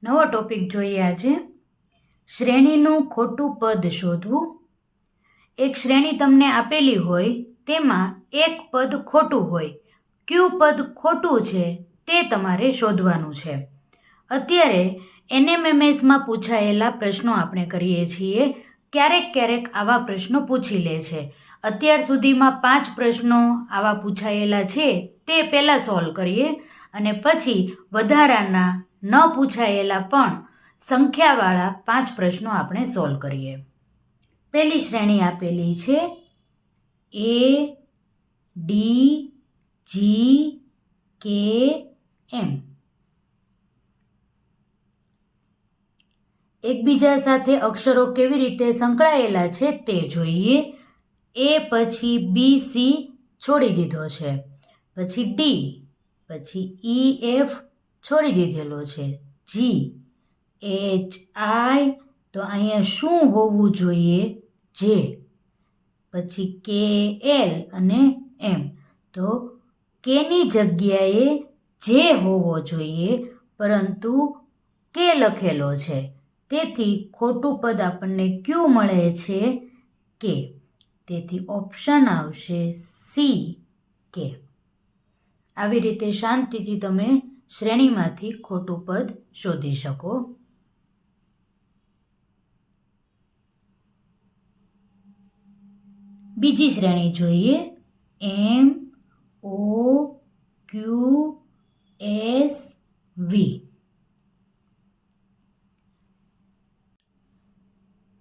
નવો ટોપિક જોઈએ આજે. શ્રેણીનું ખોટું પદ શોધવું. એક શ્રેણી તમને આપેલી હોય, તેમાં એક પદ ખોટું હોય. કયું પદ ખોટું છે તે તમારે શોધવાનું છે. અત્યારે NMMSમાં પૂછાયેલા પ્રશ્નો આપણે કરીએ છીએ. ક્યારેક આવા પ્રશ્નો પૂછી લે છે. અત્યાર સુધીમાં 5 પ્રશ્નો આવા પૂછાયેલા છે તે પહેલાં સોલ્વ કરીએ અને પછી વધારાના ન પૂછાયેલા પણ સંખ્યાવાળા 5 પ્રશ્નો આપણે સોલ્વ કરીએ. પહેલી શ્રેણી આપેલી છે ADGKM. એકબીજા સાથે અક્ષરો કેવી રીતે સંકળાયેલા છે તે જોઈએ. A પછી BC છોડી દીધો છે, પછી D, પછી EF છોડી દીધેલો છે, G, H, I, તો અહીંયા શું હોવું જોઈએ? J, પછી K, L અને M. તો Kની જગ્યાએ J હોવો જોઈએ, પરંતુ K લખેલો છે. તેથી ખોટું પદ આપણને ક્યું મળે છે? K. તેથી ઓપ્શન આવશે C, K. આવી રીતે શાંતિથી તમે શ્રેણીમાંથી ખોટું પદ શોધી શકો. બીજી શ્રેણી જોઈએ. MOQSV.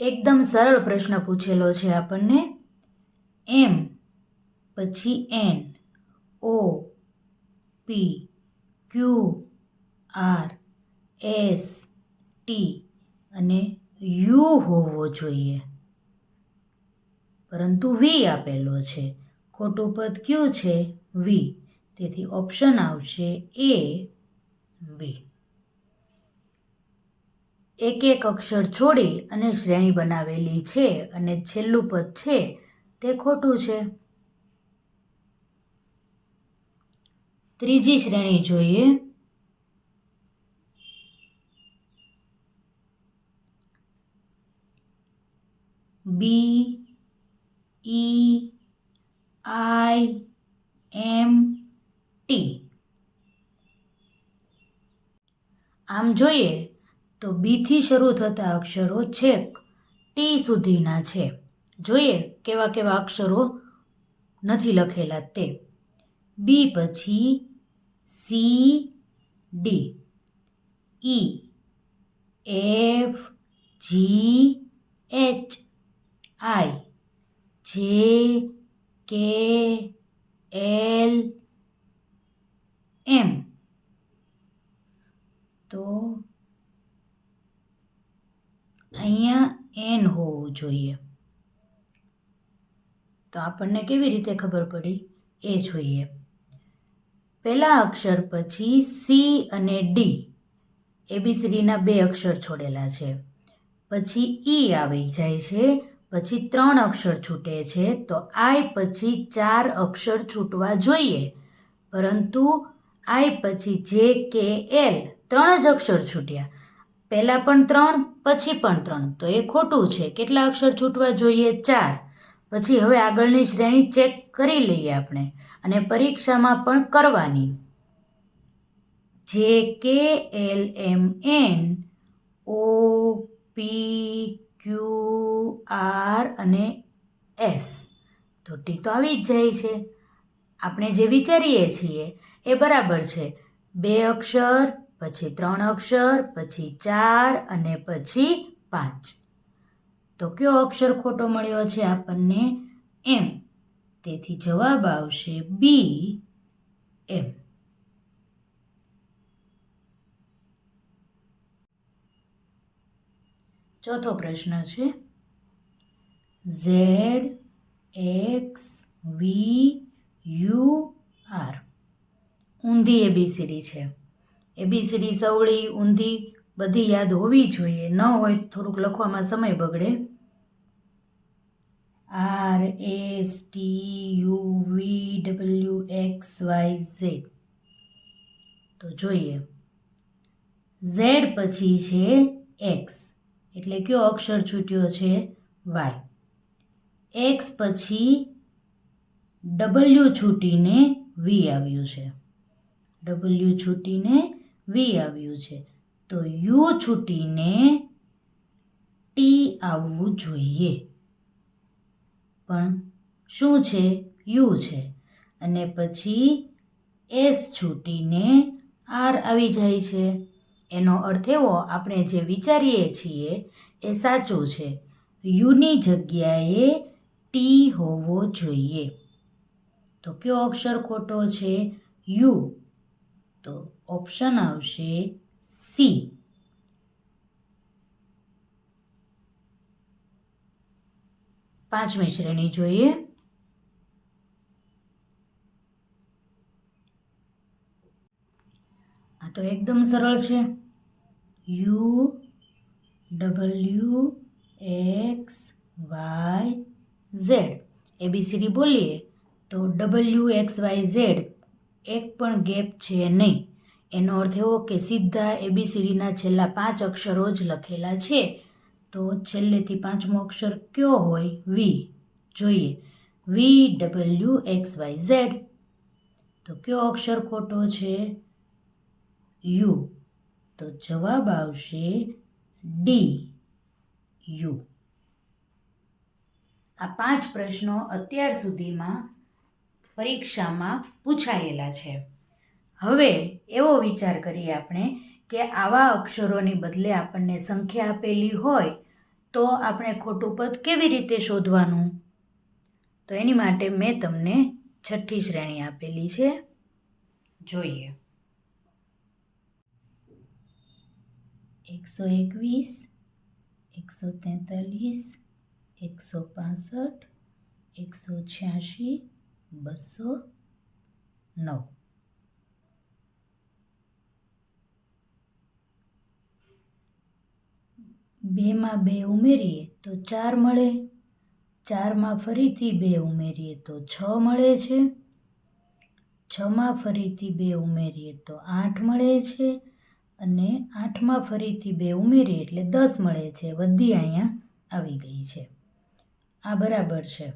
એકદમ સરળ પ્રશ્ન પૂછેલો છે આપણને. M પછી N, O, P, Q, R, S, T અને U હોવો જોઈએ, પરંતુ V આપેલો છે. ખોટું પદ ક્યું છે? V. તેથી ઓપ્શન આવશે A, V. એક અક્ષર છોડી અને શ્રેણી બનાવેલી છે અને છેલ્લું પદ છે તે ખોટું છે. ત્રીજી શ્રેણી જોઈએ. B, E, I, M, T. આમ જોઈએ તો B થી શરૂ થતા અક્ષરો છેક T સુધીના છે. જોઈએ કેવા અક્ષરો નથી લખેલા તે. B પછી C, D, E, F, G, H, I, J, K, L, M. તો અહીંયા N હોવું જોઈએ. તો આપણને કેવી રીતે ખબર પડી એ જોઈએ. પહેલા અક્ષર પછી C અને D, ABCDના 2 અક્ષર છોડેલા છે. પછી E આવી જાય છે, પછી 3 અક્ષર છૂટે છે. તો I પછી 4 અક્ષર છૂટવા જોઈએ, પરંતુ I પછી J, K, L 3 જ અક્ષર છૂટ્યા. પહેલાં પણ 3, પછી પણ 3, તો એ ખોટું છે. કેટલા અક્ષર છૂટવા જોઈએ? 4. પછી હવે આગળની શ્રેણી ચેક કરી લઈએ આપણે, અને પરીક્ષામાં પણ કરવાની. J, K, L, M, N, O, P, Q, R અને S. તો ટી તો આવી જ જાય છે. આપણે જે વિચારીએ છીએ એ બરાબર છે. 2 અક્ષર, પછી 3 અક્ષર, પછી 4 અને પછી 5. તો કયો અક્ષર ખોટો મળ્યો છે આપણને? M. તેથી જવાબ આવશે B, M. ચોથો પ્રશ્ન છે. Z, X, V, U, R. ઊંધી ABCD છે. ABCD સવળી, ઊંધી બધી યાદ હોવી જોઈએ. ન હોય થોડુંક લખવામાં સમય બગડે. R, S, T, U, V, W, X, Y, Z. તો જોઈએ. ઝેડ પછી છે એક્સ, એટલે કયો અક્ષર છૂટ્યો છે? વાય. એક્સ પછી ડબલ્યુ છૂટીને વી આવ્યું છે. ડબલ્યુ છૂટીને વી આવ્યું છે, તો યુ છૂટીને ટી આવવું જોઈએ. પણ શું છે? યુ છે. અને પછી એસ છૂટીને આર આવી જાય છે. એનો અર્થ એવો, આપણે જે વિચારીએ છીએ એ સાચું છે. યુની જગ્યાએ ટી હોવો જોઈએ. તો કયો અક્ષર ખોટો છે? યુ. તો ઓપ્શન આવશે સી. 5મી શ્રેણી જોઈએ. આ તો એકદમ સરળ છે. U W X Y Z. A B C D બોલીએ તો ડબલ્યુ એક્સ વાય ઝેડ એક પણ ગેપ છે નહીં. એનો અર્થ એવો કે સીધા એબીસીડીના છેલ્લા 5 અક્ષરો જ લખેલા છે. તો છેલ્લેથી 5મો અક્ષર કયો હોય? વી. જોઈએ. V W X Y Z. તો કયો અક્ષર ખોટો છે? યુ. તો જવાબ આવશે ડી, યુ. આ 5 પ્રશ્નો અત્યાર સુધીમાં પરીક્ષામાં પૂછાયેલા છે. હવે એવો વિચાર કરીએ આપણે કે આવા અક્ષરોની બદલે આપણને સંખ્યા આપેલી હોય તો આપણે ખોટું પદ કેવી રીતે શોધવાનું? તો એની માટે મેં તમને 6ઠ્ઠી શ્રેણી આપેલી છે. જોઈએ. 121, 143, 165, 186, 209. બેમાં 2 ઉમેરીએ તો 4 મળે. 4માં ફરીથી 2 ઉમેરીએ તો 6 મળે છે. 6માં ફરીથી 2 ઉમેરીએ તો 8 મળે છે. અને 8માં ફરીથી 2 ઉમેરીએ એટલે 10 મળે છે. વધી અહીંયા આવી ગઈ છે. આ બરાબર છે.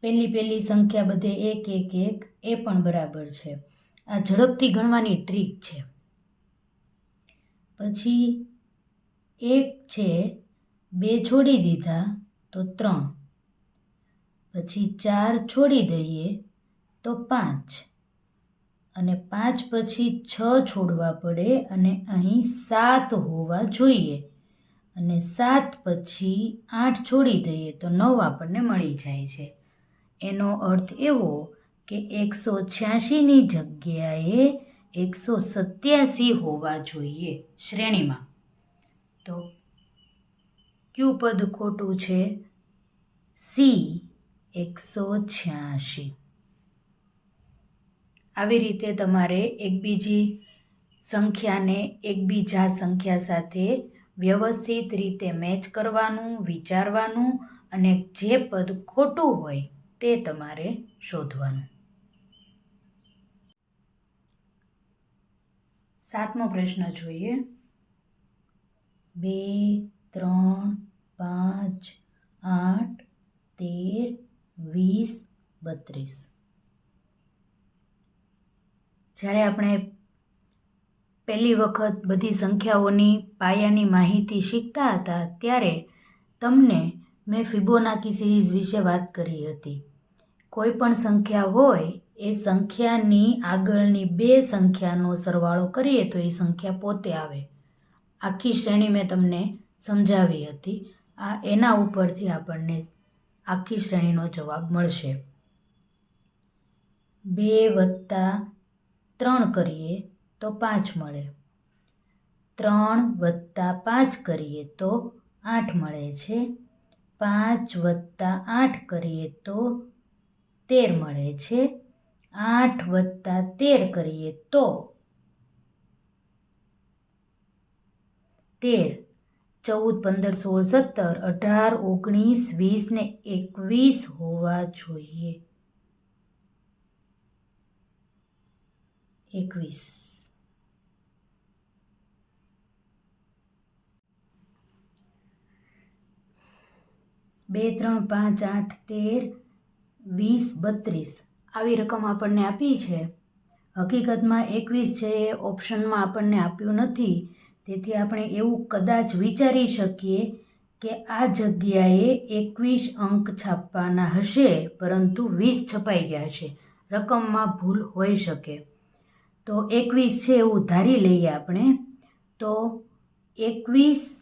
પહેલી સંખ્યા બધે 1 1 1 એ પણ બરાબર છે. આ ઝડપથી ગણવાની ટ્રીક છે. પછી 1 છે, 2 છોડી દીધા તો 3. પછી 4 છોડી દઈએ તો 5. અને 5 પછી 6 છોડવા પડે અને અહીં 7 હોવા જોઈએ. અને 7 પછી 8 છોડી દઈએ તો 9 આપણને મળી જાય છે. એનો અર્થ એવો કે 186ની જગ્યાએ 187 હોવા જોઈએ શ્રેણીમાં. તો કયું પદ ખોટું છે? સી 186. આવી રીતે તમારે એકબીજી સંખ્યાને એકબીજા સંખ્યા સાથે વ્યવસ્થિત રીતે મેચ કરવાનું, વિચારવાનું અને જે પદ ખોટું હોય તે તમારે શોધવાનું. 7મો પ્રશ્ન જોઈએ. 2, 3, 5, 8, 13, 20, 32. જ્યારે આપણે પહેલી વખત બધી સંખ્યાઓની પાયાની માહિતી શીખતા હતા ત્યારે તમને મેં ફિબોનાકી સિરીઝ વિશે વાત કરી હતી. કોઈ પણ સંખ્યા હોય એ સંખ્યાની આગળની 2 સંખ્યાનો સરવાળો કરીએ તો એ સંખ્યા પોતે આવે. આખી શ્રેણી મેં તમને સમજાવી હતી. આ એના ઉપરથી આપણને આખી શ્રેણીનો જવાબ મળશે. 2 + 3 કરીએ તો 5 મળે. 3 + 5 કરીએ તો 8 મળે છે. 5 + 8 કરીએ તો 13 મળે છે. 8 + 13 કરીએ તો 13, 14, 15, 16, 17, 18, 19, 20 ને 21 હોવા જોઈએ. 21. 2, 3, 5, 8, 13, 20, 32 આવી રકમ આપણને આપી છે. હકીકતમાં 21 છે એ ઓપ્શનમાં આપણને આપ્યું નથી, તેથી આપણે એવું કદાચ વિચારી શકીએ કે આ જગ્યાએ 21 અંક છાપવાના હશે, પરંતુ 20 છપાઈ ગયા છે. રકમમાં ભૂલ હોઈ શકે. તો 21 છે એવું ધારી લઈએ આપણે. તો 21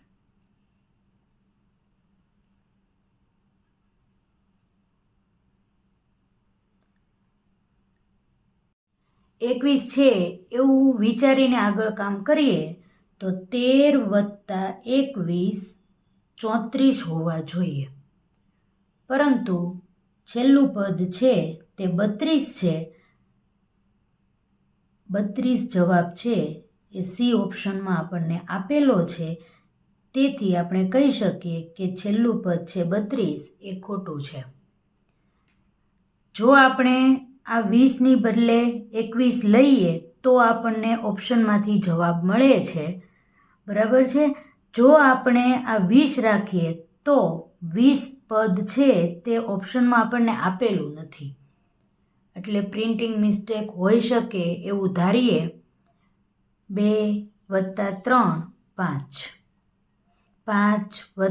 છે એવું વિચારીને આગળ કામ કરીએ તો 13 + 21 34 હોવા જોઈએ. પરંતુ છેલ્લું પદ છે તે 32 છે. 32 જવાબ છે એ સી ઓપ્શનમાં આપણને આપેલો છે. તેથી આપણે કહી શકીએ કે છેલ્લું પદ છે 32 એ ખોટું છે. જો આપણે આ 20ની બદલે 21 લઈએ તો આપણને ઓપ્શનમાંથી જવાબ મળે છે. બરાબર છે. જો આપણે આ 20 રાખીએ તો 20 પદ છે તે ઓપ્શનમાં આપણને આપેલું નથી, એટલે પ્રિન્ટિંગ મિસ્ટેક હોઈ શકે એવું ધારીએ. 2 + 3 5, 5 +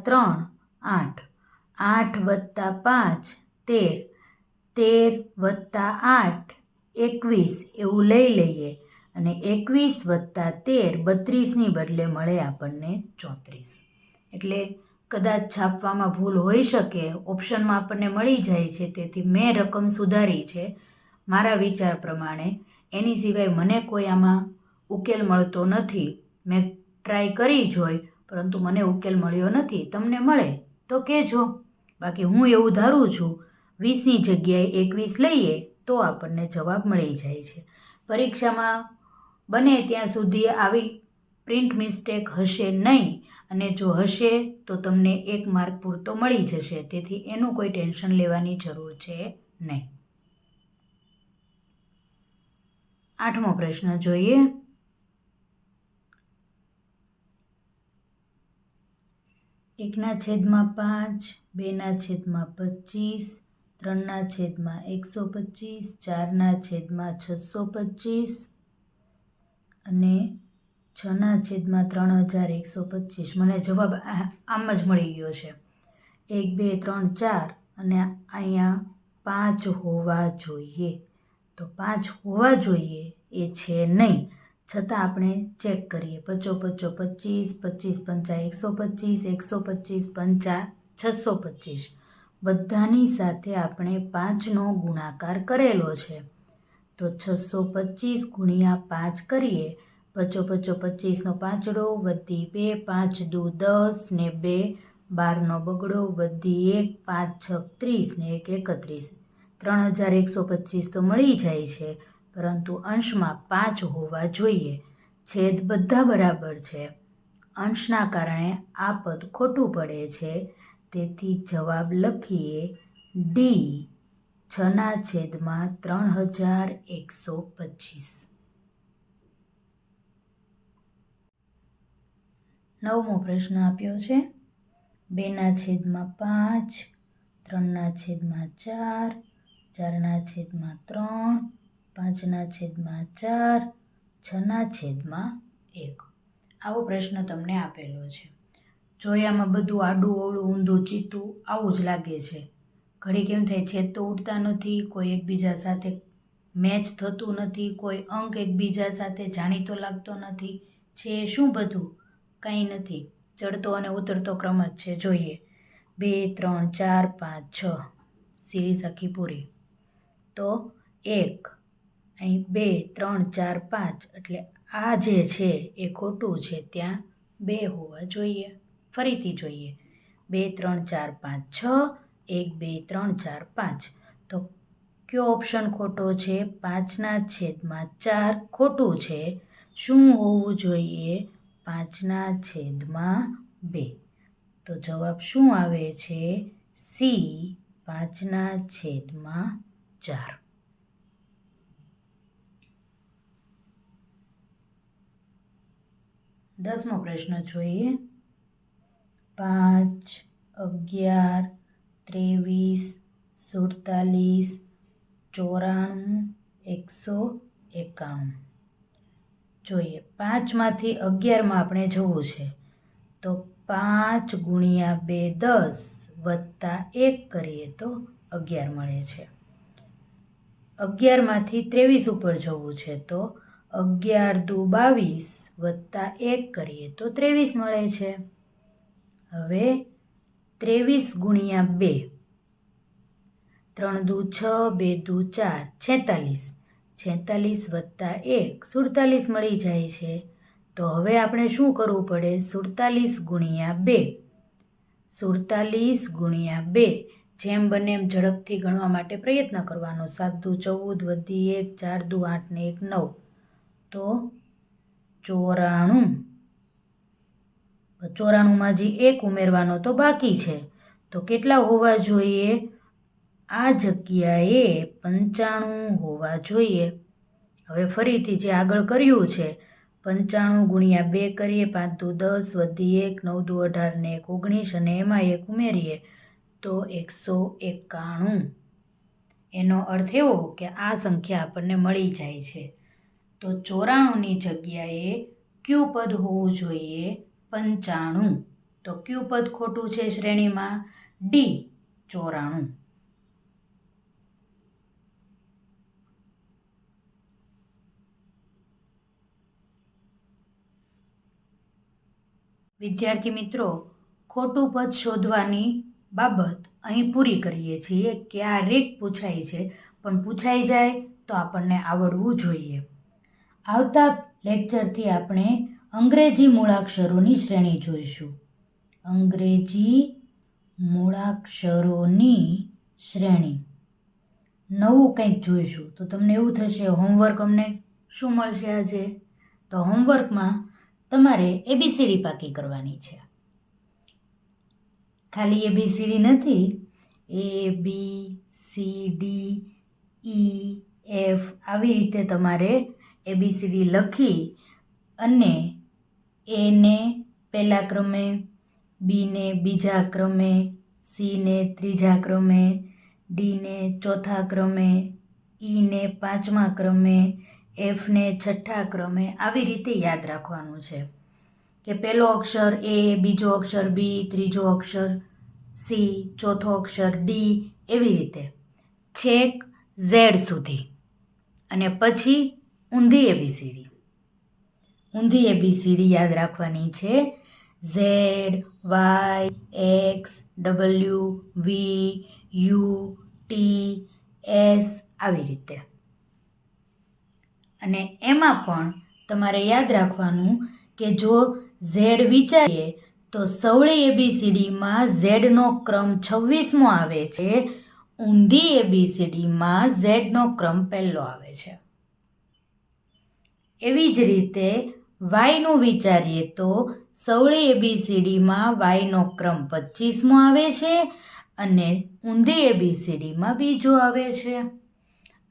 3 8, 8 + 5 13, 13 + 8 21 એવું લઈ લઈએ અને 21 + 13 32ની બદલે મળે આપણને 34. એટલે કદાચ છાપવામાં ભૂલ હોઈ શકે, ઓપ્શનમાં આપણને મળી જાય છે, તેથી મેં રકમ સુધારી છે મારા વિચાર પ્રમાણે. એની સિવાય મને કોઈ આમાં ઉકેલ મળતો નથી. મેં ટ્રાય કરી જોઈ, પરંતુ મને ઉકેલ મળ્યો નથી. તમને મળે તો કહેજો. બાકી હું એવું ધારું છું 20ની જગ્યાએ 21 લઈએ તો આપણને જવાબ મળી જાય છે. પરીક્ષામાં બને ત્યાં સુધી આવી પ્રિન્ટ મિસ્ટેક હશે નહીં, અને જો હશે તો તમને 1 માર્ક પૂરતો મળી જશે. તેથી એનું કોઈ ટેન્શન લેવાની જરૂર છે નહીં. 8મો પ્રશ્ન જોઈએ. એકના છેદમાં 5, 2/25, 3/125, 4/625 અને 6/3125. મને જવાબ આમ જ મળી ગયો છે. 1, 2, 3, 4 અને અહીંયા 5 હોવા જોઈએ. તો 5 હોવા જોઈએ એ છે નહીં, છતાં આપણે ચેક કરીએ. 5 × 5 = 25, 25 × 5 = 125, 125 × 5 = 625. બધાની સાથે આપણે 5નો ગુણાકાર કરેલો છે. તો 625 × 5 કરીએ. 5 × 5 = 25નો પાંચડો વધી 2, 5 દુ 10 ને 2 12નો બગડો વધી 1, 5 6 30 ને 1 31. 3125 તો મળી જાય છે, પરંતુ અંશમાં 5 હોવા જોઈએ. છેદ બધા બરાબર છે. અંશના કારણે આ પદ ખોટું પડે છે. તેથી જવાબ લખીએ ડી, 6/3125. 9મો પ્રશ્ન આપ્યો છે. 2/5, 3/4, 4/3, 5/4, 6/1. આવો પ્રશ્ન તમને આપેલો છે. જોયામાં બધું આડું અવળું ઊંધું ચીતું આવું જ લાગે છે. ઘડી કેમ થાય, છેદ તો ઉડતા નથી, કોઈ એકબીજા સાથે મેચ થતું નથી, કોઈ અંક એકબીજા સાથે જાણીતો લાગતો નથી. છે શું બધું? કંઈ નથી. ચડતો અને ઉતરતો ક્રમ જ છે. જોઈએ 2, 3, 4, 5, 6 સિરીઝ આખી પૂરી. તો 1 અહીં 2, 3, 4, 5 એટલે આ જે છે એ ખોટું છે. ત્યાં 2 હોવા જોઈએ. ફરીથી જોઈએ 2, 3, 4, 5, 6 1, 2, 3, 4, 5. તો કયો ઓપ્શન ખોટો છે? 5/4 ખોટું છે. શું હોવું જોઈએ? 5/2. તો જવાબ શું આવે છે? સી, 5/4. 10મો પ્રશ્ન જોઈએ. 5, 11, 23, 47, 94, 191. જોઈએ 5માંથી 11માં આપણે જવું છે તો 5 ગુણ્યા 2 10 વત્તા 1 કરીએ તો 11 મળે છે. 11માંથી 23 ઉપર જવું છે તો 11 દુ 22 વત્તા 1 કરીએ તો 23 મળે છે. હવે 23 ગુણ્યા 2, 3 દુ 6, 2 દુ 4, 46, 46 વત્તા 1, 47 મળી જાય છે. તો હવે આપણે શું કરવું પડે? 47 ગુણ્યા 2, 47 ગુણ્યા 2, જેમ બને એમ ઝડપથી ગણવા માટે પ્રયત્ન કરવાનો. 7 દુ 14, વધી 1, 4 દુ 8 ને 1 9, તો 94. 94માં હજી 1 ઉમેરવાનો તો બાકી છે, તો કેટલા હોવા જોઈએ? આ જગ્યાએ 95 હોવા જોઈએ. હવે ફરીથી જે આગળ કર્યું છે 95 ગુણ્યા 2 કરીએ, 5 દુ 10, વધી 1, 9 દુ 18 ને 1 19 અને એમાં 1 ઉમેરીએ તો 191. એનો અર્થ એવો કે આ સંખ્યા આપણને મળી જાય છે. તો 94ની જગ્યાએ કયું પદ હોવું જોઈએ? 95. તો કયું પદ ખોટું છે શ્રેણીમાં? ડી 94. વિદ્યાર્થી મિત્રો, ખોટું પદ શોધવાની બાબત અહીં પૂરી કરીએ છીએ. ક્યારેક પૂછાય છે, પણ પૂછાઈ જાય તો આપણને આવડવું જોઈએ. આવતા લેક્ચરથી આપણે અંગ્રેજી મૂળાક્ષરોની શ્રેણી જોઈશું. અંગ્રેજી મૂળાક્ષરોની શ્રેણી નવું કંઈક જોઈશું. તો તમને એવું થશે હોમવર્ક અમને શું મળશે આજે? તો હોમવર્કમાં તમારે ABCD પાકી કરવાની છે. ખાલી ABCD નથી, ABCD, EF આવી રીતે તમારે ABCD લખી અને એને પહેલા ક્રમે, બીને બીજા ક્રમે, સીને ત્રીજા ક્રમે, ડીને ચોથા ક્રમે, ઈને પાંચમા ક્રમે, એફને છઠ્ઠા ક્રમે આવી રીતે યાદ રાખવાનું છે કે પહેલો અક્ષર એ, બીજો અક્ષર બી, ત્રીજો અક્ષર સી, ચોથો અક્ષર ડી, એવી રીતે છેક ઝેડ સુધી. અને પછી ઊંધી ABCD. ઊંધી ABCD યાદ રાખવાની છે. Z, Y, X, W, V, U, T, S આવી રીતે. અને એમાં પણ તમારે યાદ રાખવાનું કે જો ઝેડ વિચારીએ તો સવળી ABCDમાં ઝેડનો ક્રમ 26મો આવે છે, ઊંધી ABCDમાં ઝેડનો ક્રમ પહેલો આવે છે. એવી જ રીતે વાયનું વિચારીએ તો સવળી ABCDમાં વાયનો ક્રમ 25મો આવે છે અને ઊંધી ABCDમાં બીજો આવે છે.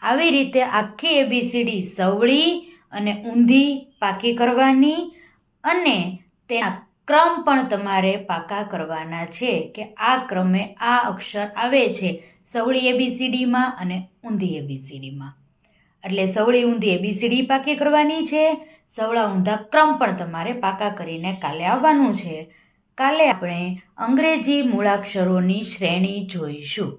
આવી રીતે આખી ABCD સવળી અને ઊંધી પાકી કરવાની અને તેના ક્રમ પણ તમારે પાકા કરવાના છે કે આ ક્રમે આ અક્ષર આવે છે સવળી ABCDમાં અને ઊંધી ABCDમાં. એટલે સવળી ઊંધી ABCD પાકી કરવાની છે, સવળા ઊંધા ક્રમ પણ તમારે પાકા કરીને કાલે આવવાનું છે. કાલે આપણે અંગ્રેજી મૂળાક્ષરોની શ્રેણી જોઈશું.